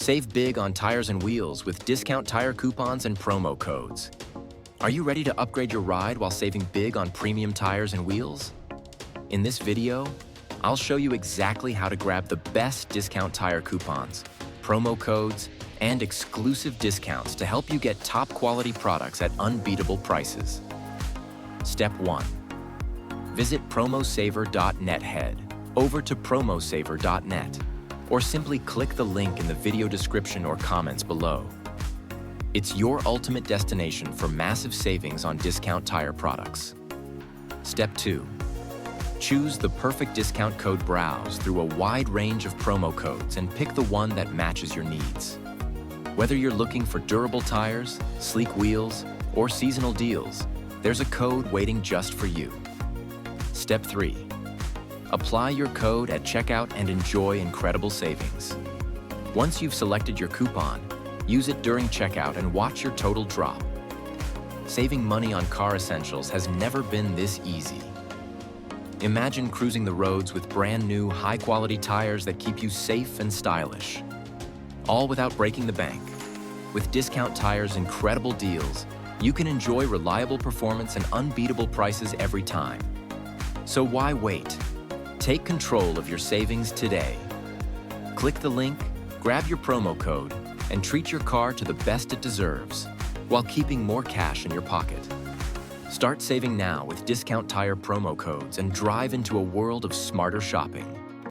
Save big on tires and wheels with discount tire coupons and promo codes. Are you ready to upgrade your ride while saving big on premium tires and wheels? In this video, I'll show you exactly how to grab the best discount tire coupons, promo codes, and exclusive discounts to help you get top quality products at unbeatable prices. Step 1. Visit promosaver.net. Head over to promosaver.net or simply click the link in the video description or comments below. It's your ultimate destination for massive savings on discount tire products. Step 2. Choose the perfect discount code. Browse through a wide range of promo codes and pick the one that matches your needs. Whether you're looking for durable tires, sleek wheels, or seasonal deals, there's a code waiting just for you. Step 3. Apply your code at checkout and enjoy incredible savings. Once you've selected your coupon, use it during checkout and watch your total drop. Saving money on car essentials has never been this easy. Imagine cruising the roads with brand new, high-quality tires that keep you safe and stylish, all without breaking the bank. With Discount Tire's incredible deals, you can enjoy reliable performance and unbeatable prices every time. So why wait? Take control of your savings today. Click the link, grab your promo code, and treat your car to the best it deserves, while keeping more cash in your pocket. Start saving now with Discount Tire promo codes and drive into a world of smarter shopping.